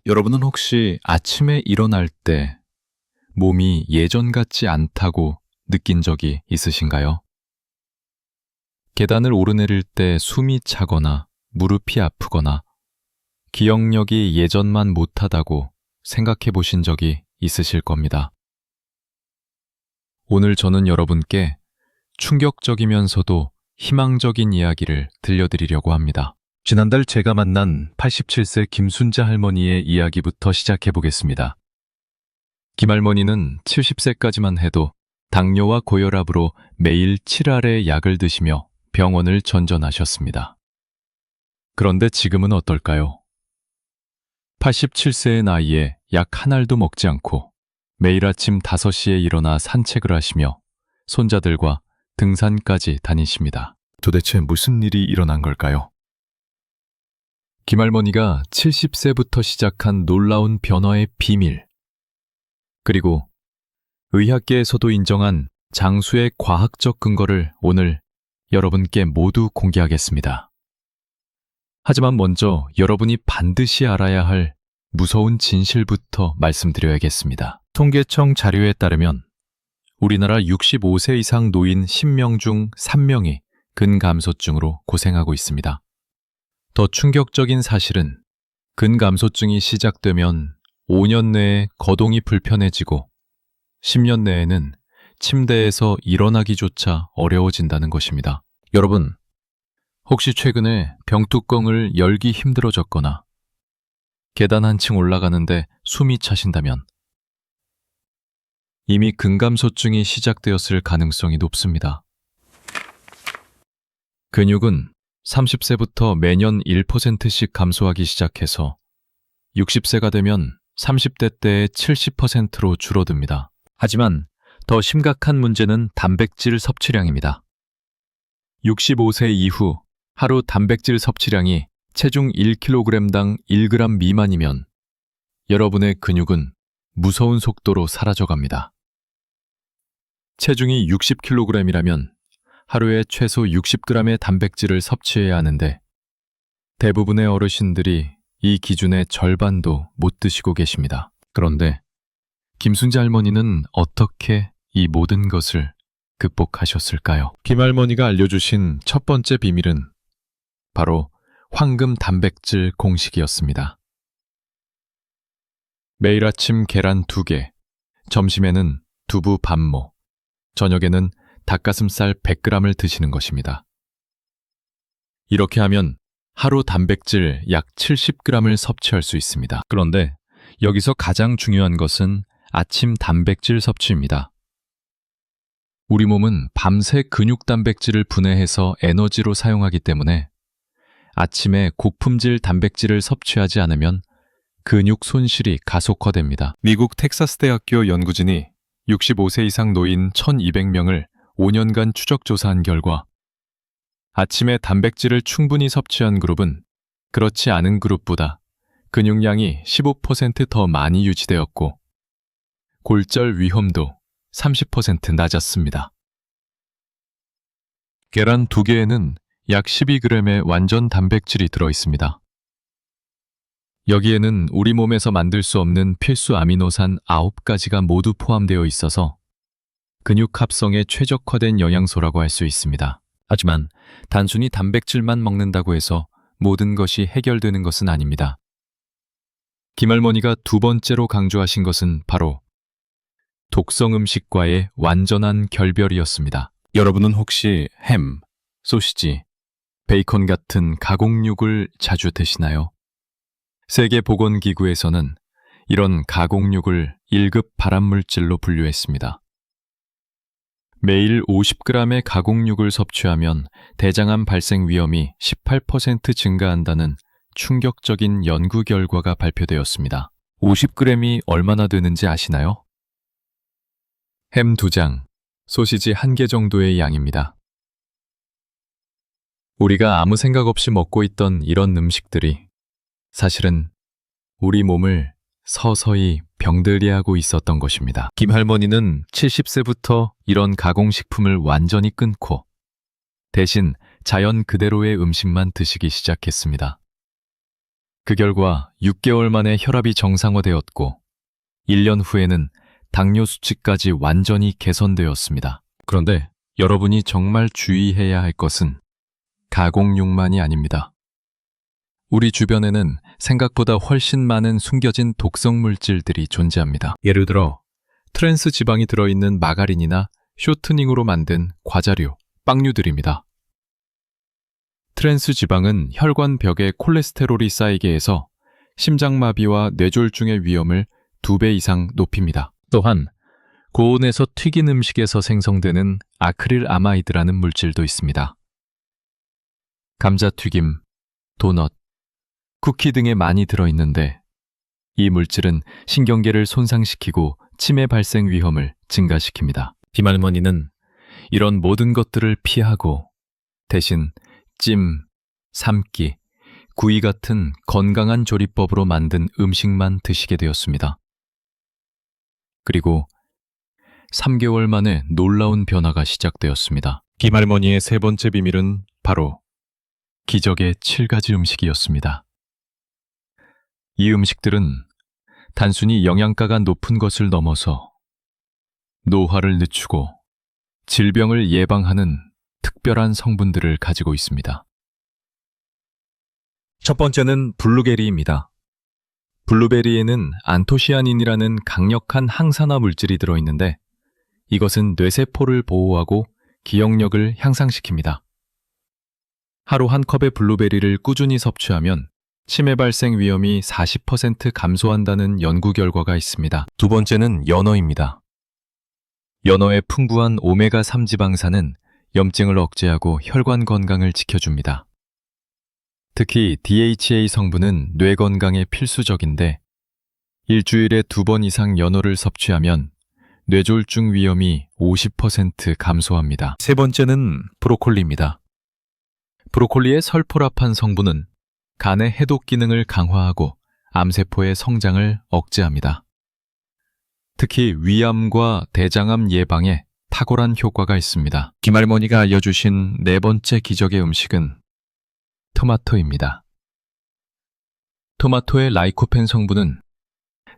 여러분은 혹시 아침에 일어날 때 몸이 예전 같지 않다고 느낀 적이 있으신가요? 계단을 오르내릴 때 숨이 차거나 무릎이 아프거나 기억력이 예전만 못하다고 생각해 보신 적이 있으실 겁니다. 오늘 저는 여러분께 충격적이면서도 희망적인 이야기를 들려드리려고 합니다. 지난달 제가 만난 87세 김순자 할머니의 이야기부터 시작해 보겠습니다. 김할머니는 70세까지만 해도 당뇨와 고혈압으로 매일 7알의 약을 드시며 병원을 전전하셨습니다. 그런데 지금은 어떨까요? 87세의 나이에 약 한 알도 먹지 않고 매일 아침 5시에 일어나 산책을 하시며 손자들과 등산까지 다니십니다. 도대체 무슨 일이 일어난 걸까요? 김할머니가 70세부터 시작한 놀라운 변화의 비밀, 그리고 의학계에서도 인정한 장수의 과학적 근거를 오늘 여러분께 모두 공개하겠습니다. 하지만 먼저 여러분이 반드시 알아야 할 무서운 진실부터 말씀드려야겠습니다. 통계청 자료에 따르면 우리나라 65세 이상 노인 10명 중 3명이 근감소증으로 고생하고 있습니다. 더 충격적인 사실은 근감소증이 시작되면 5년 내에 거동이 불편해지고 10년 내에는 침대에서 일어나기조차 어려워진다는 것입니다. 여러분, 혹시 최근에 병뚜껑을 열기 힘들어졌거나 계단 한층 올라가는데 숨이 차신다면 이미 근감소증이 시작되었을 가능성이 높습니다. 근육은 30세부터 매년 1%씩 감소하기 시작해서 60세가 되면 30대 때의 70%로 줄어듭니다. 하지만 더 심각한 문제는 단백질 섭취량입니다. 65세 이후 하루 단백질 섭취량이 체중 1kg당 1g 미만이면 여러분의 근육은 무서운 속도로 사라져갑니다. 체중이 60kg이라면 하루에 최소 60g의 단백질을 섭취해야 하는데 대부분의 어르신들이 이 기준의 절반도 못 드시고 계십니다. 그런데 김순자 할머니는 어떻게 이 모든 것을 극복하셨을까요? 김할머니가 알려주신 첫 번째 비밀은 바로 황금 단백질 공식이었습니다. 매일 아침 계란 2개, 점심에는 두부 반모, 저녁에는 닭가슴살 100g을 드시는 것입니다. 이렇게 하면 하루 단백질 약 70g을 섭취할 수 있습니다. 그런데 여기서 가장 중요한 것은 아침 단백질 섭취입니다. 우리 몸은 밤새 근육 단백질을 분해해서 에너지로 사용하기 때문에 아침에 고품질 단백질을 섭취하지 않으면 근육 손실이 가속화됩니다. 미국 텍사스 대학교 연구진이 65세 이상 노인 1200명을 5년간 추적 조사한 결과 아침에 단백질을 충분히 섭취한 그룹은 그렇지 않은 그룹보다 근육량이 15% 더 많이 유지되었고 골절 위험도 30% 낮았습니다. 계란 2개에는 약 12g의 완전 단백질이 들어있습니다. 여기에는 우리 몸에서 만들 수 없는 필수 아미노산 9가지가 모두 포함되어 있어서 근육 합성에 최적화된 영양소라고 할 수 있습니다. 하지만 단순히 단백질만 먹는다고 해서 모든 것이 해결되는 것은 아닙니다. 김할머니가 두 번째로 강조하신 것은 바로 독성 음식과의 완전한 결별이었습니다. 여러분은 혹시 햄, 소시지, 베이컨 같은 가공육을 자주 드시나요? 세계보건기구에서는 이런 가공육을 1급 발암물질로 분류했습니다. 매일 50g의 가공육을 섭취하면 대장암 발생 위험이 18% 증가한다는 충격적인 연구 결과가 발표되었습니다. 50g이 얼마나 되는지 아시나요? 햄 2장, 소시지 1개 정도의 양입니다. 우리가 아무 생각 없이 먹고 있던 이런 음식들이 사실은 우리 몸을 서서히 병들게 하고 있었던 것입니다. 김할머니는 70세부터 이런 가공식품을 완전히 끊고 대신 자연 그대로의 음식만 드시기 시작했습니다. 그 결과 6개월 만에 혈압이 정상화되었고 1년 후에는 당뇨 수치까지 완전히 개선되었습니다. 그런데 여러분이 정말 주의해야 할 것은 가공육만이 아닙니다. 우리 주변에는 생각보다 훨씬 많은 숨겨진 독성 물질들이 존재합니다. 예를 들어 트랜스 지방이 들어있는 마가린이나 쇼트닝으로 만든 과자류, 빵류들입니다. 트랜스 지방은 혈관 벽에 콜레스테롤이 쌓이게 해서 심장마비와 뇌졸중의 위험을 2배 이상 높입니다. 또한 고온에서 튀긴 음식에서 생성되는 아크릴아마이드라는 물질도 있습니다. 감자튀김, 도넛, 쿠키 등에 많이 들어있는데 이 물질은 신경계를 손상시키고 치매 발생 위험을 증가시킵니다. 김할머니는 이런 모든 것들을 피하고 대신 찜, 삶기, 구이 같은 건강한 조리법으로 만든 음식만 드시게 되었습니다. 그리고 3개월 만에 놀라운 변화가 시작되었습니다. 김할머니의 세 번째 비밀은 바로 기적의 7가지 음식이었습니다. 이 음식들은 단순히 영양가가 높은 것을 넘어서 노화를 늦추고 질병을 예방하는 특별한 성분들을 가지고 있습니다. 첫 번째는 블루베리입니다. 블루베리에는 안토시아닌이라는 강력한 항산화 물질이 들어있는데 이것은 뇌세포를 보호하고 기억력을 향상시킵니다. 하루 한 컵의 블루베리를 꾸준히 섭취하면 치매 발생 위험이 40% 감소한다는 연구 결과가 있습니다. 두 번째는 연어입니다. 연어의 풍부한 오메가3 지방산은 염증을 억제하고 혈관 건강을 지켜줍니다. 특히 DHA 성분은 뇌 건강에 필수적인데 일주일에 2번 이상 연어를 섭취하면 뇌졸중 위험이 50% 감소합니다. 세 번째는 브로콜리입니다. 브로콜리의 설포라판 성분은 간의 해독 기능을 강화하고 암세포의 성장을 억제합니다. 특히 위암과 대장암 예방에 탁월한 효과가 있습니다. 김할머니가 알려주신 네 번째 기적의 음식은 토마토입니다. 토마토의 라이코펜 성분은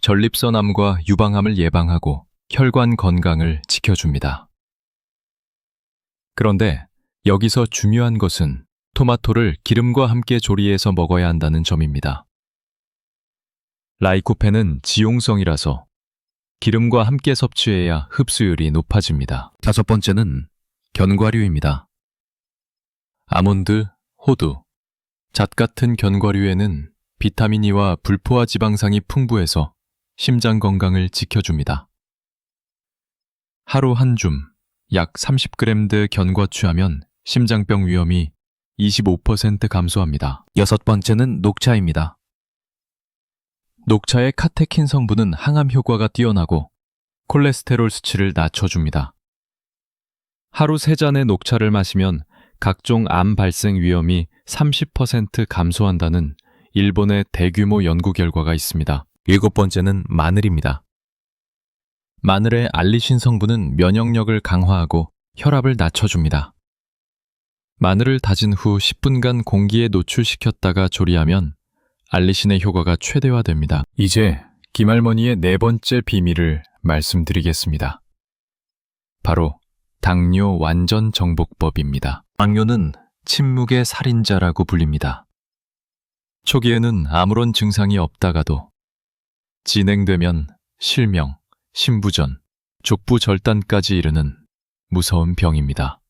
전립선암과 유방암을 예방하고 혈관 건강을 지켜줍니다. 그런데 여기서 중요한 것은 토마토를 기름과 함께 조리해서 먹어야 한다는 점입니다. 라이코펜은 지용성이라서 기름과 함께 섭취해야 흡수율이 높아집니다. 다섯 번째는 견과류입니다. 아몬드, 호두, 잣 같은 견과류에는 비타민 E와 불포화 지방산이 풍부해서 심장 건강을 지켜줍니다. 하루 한 줌, 약 30g 견과취하면 심장병 위험이 25% 감소합니다. 여섯 번째는 녹차입니다. 녹차의 카테킨 성분은 항암 효과가 뛰어나고 콜레스테롤 수치를 낮춰줍니다. 하루 3잔의 녹차를 마시면 각종 암 발생 위험이 30% 감소한다는 일본의 대규모 연구 결과가 있습니다. 일곱 번째는 마늘입니다. 마늘의 알리신 성분은 면역력을 강화하고 혈압을 낮춰줍니다. 마늘을 다진 후 10분간 공기에 노출시켰다가 조리하면 알리신의 효과가 최대화됩니다. 이제 김할머니의 네 번째 비밀을 말씀드리겠습니다. 바로 당뇨 완전 정복법입니다. 당뇨는 침묵의 살인자라고 불립니다. 초기에는 아무런 증상이 없다가도 진행되면 실명, 심부전, 족부절단까지 이르는 무서운 병입니다.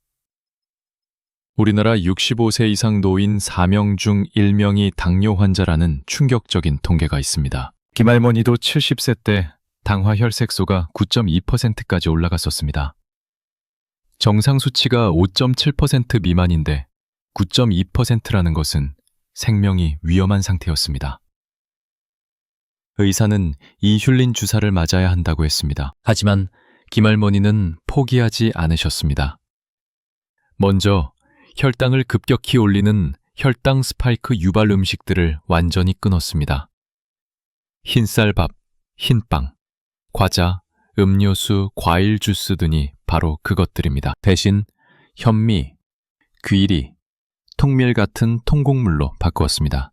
우리나라 65세 이상 노인 4명 중 1명이 당뇨 환자라는 충격적인 통계가 있습니다. 김할머니도 70세 때 당화 혈색소가 9.2%까지 올라갔었습니다. 정상 수치가 5.7% 미만인데 9.2%라는 것은 생명이 위험한 상태였습니다. 의사는 이슐린 주사를 맞아야 한다고 했습니다. 하지만 김할머니는 포기하지 않으셨습니다. 먼저 혈당을 급격히 올리는 혈당 스파이크 유발 음식들을 완전히 끊었습니다. 흰쌀밥, 흰빵, 과자, 음료수, 과일 주스 등이 바로 그것들입니다. 대신 현미, 귀리, 통밀 같은 통곡물로 바꾸었습니다.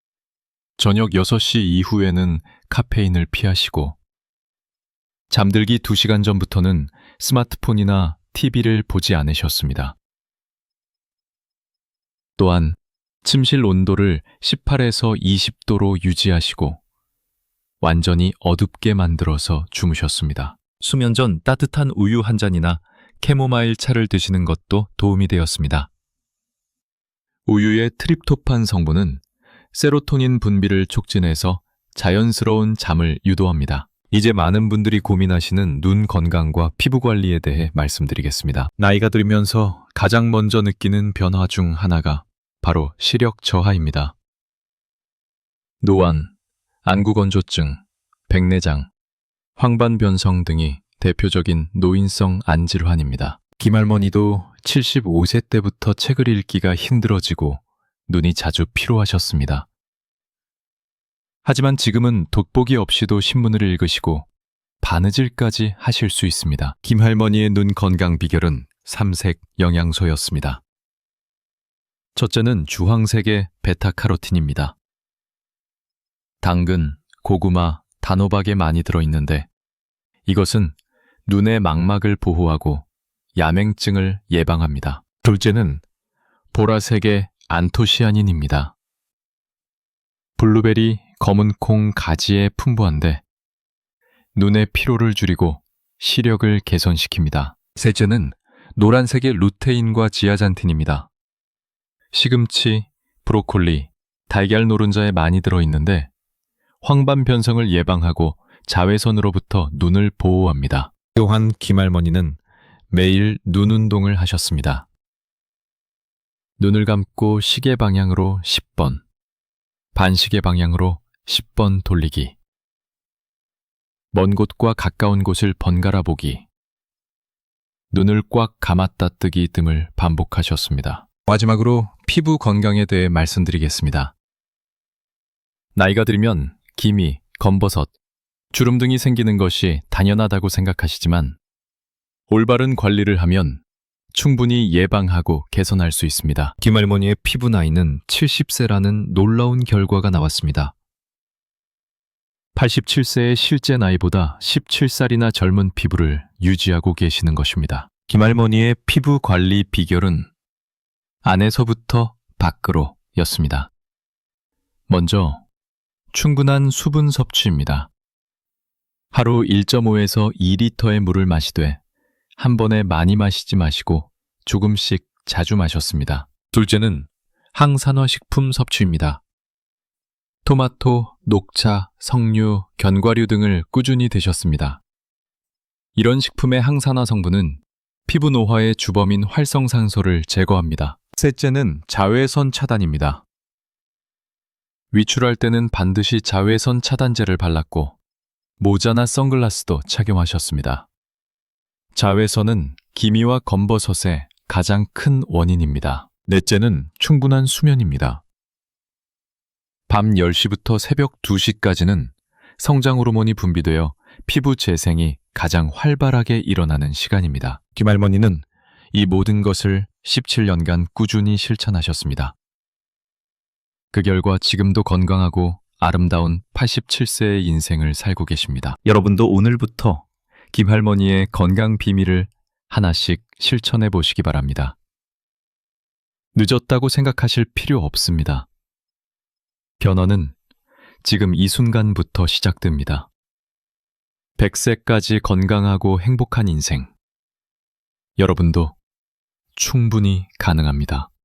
저녁 6시 이후에는 카페인을 피하시고 잠들기 2시간 전부터는 스마트폰이나 TV를 보지 않으셨습니다. 또한 침실 온도를 18에서 20도로 유지하시고 완전히 어둡게 만들어서 주무셨습니다. 수면 전 따뜻한 우유 한 잔이나 캐모마일 차를 드시는 것도 도움이 되었습니다. 우유의 트립토판 성분은 세로토닌 분비를 촉진해서 자연스러운 잠을 유도합니다. 이제 많은 분들이 고민하시는 눈 건강과 피부 관리에 대해 말씀드리겠습니다. 나이가 들면서 가장 먼저 느끼는 변화 중 하나가 바로 시력 저하입니다. 노안, 안구건조증, 백내장, 황반변성 등이 대표적인 노인성 안질환입니다. 김할머니도 75세 때부터 책을 읽기가 힘들어지고 눈이 자주 피로하셨습니다. 하지만 지금은 돋보기 없이도 신문을 읽으시고 바느질까지 하실 수 있습니다. 김할머니의 눈 건강 비결은 삼색 영양소였습니다. 첫째는 주황색의 베타카로틴입니다. 당근, 고구마, 단호박에 많이 들어있는데 이것은 눈의 망막을 보호하고 야맹증을 예방합니다. 둘째는 보라색의 안토시아닌입니다. 블루베리, 검은 콩, 가지에 풍부한데 눈의 피로를 줄이고 시력을 개선시킵니다. 셋째는 노란색의 루테인과 지아잔틴입니다. 시금치, 브로콜리, 달걀 노른자에 많이 들어있는데 황반 변성을 예방하고 자외선으로부터 눈을 보호합니다. 또한 김할머니는 매일 눈 운동을 하셨습니다. 눈을 감고 시계 방향으로 10번, 반시계 방향으로 10번 돌리기, 먼 곳과 가까운 곳을 번갈아 보기, 눈을 꽉 감았다 뜨기 등을 반복하셨습니다. 마지막으로 피부 건강에 대해 말씀드리겠습니다. 나이가 들면 기미, 검버섯, 주름 등이 생기는 것이 당연하다고 생각하시지만 올바른 관리를 하면 충분히 예방하고 개선할 수 있습니다. 김할머니의 피부 나이는 70세라는 놀라운 결과가 나왔습니다. 87세의 실제 나이보다 17살이나 젊은 피부를 유지하고 계시는 것입니다. 김할머니의 피부 관리 비결은 안에서부터 밖으로 였습니다. 먼저 충분한 수분 섭취입니다. 하루 1.5에서 2리터의 물을 마시되 한 번에 많이 마시지 마시고 조금씩 자주 마셨습니다. 둘째는 항산화식품 섭취입니다. 토마토, 녹차, 석류, 견과류 등을 꾸준히 드셨습니다. 이런 식품의 항산화 성분은 피부 노화의 주범인 활성산소를 제거합니다. 셋째는 자외선 차단입니다. 외출할 때는 반드시 자외선 차단제를 발랐고 모자나 선글라스도 착용하셨습니다. 자외선은 기미와 검버섯의 가장 큰 원인입니다. 넷째는 충분한 수면입니다. 밤 10시부터 새벽 2시까지는 성장 호르몬이 분비되어 피부 재생이 가장 활발하게 일어나는 시간입니다. 김할머니는 이 모든 것을 17년간 꾸준히 실천하셨습니다. 그 결과 지금도 건강하고 아름다운 87세의 인생을 살고 계십니다. 여러분도 오늘부터 김할머니의 건강 비밀을 하나씩 실천해 보시기 바랍니다. 늦었다고 생각하실 필요 없습니다. 변화는 지금 이 순간부터 시작됩니다. 100세까지 건강하고 행복한 인생. 여러분도 충분히 가능합니다.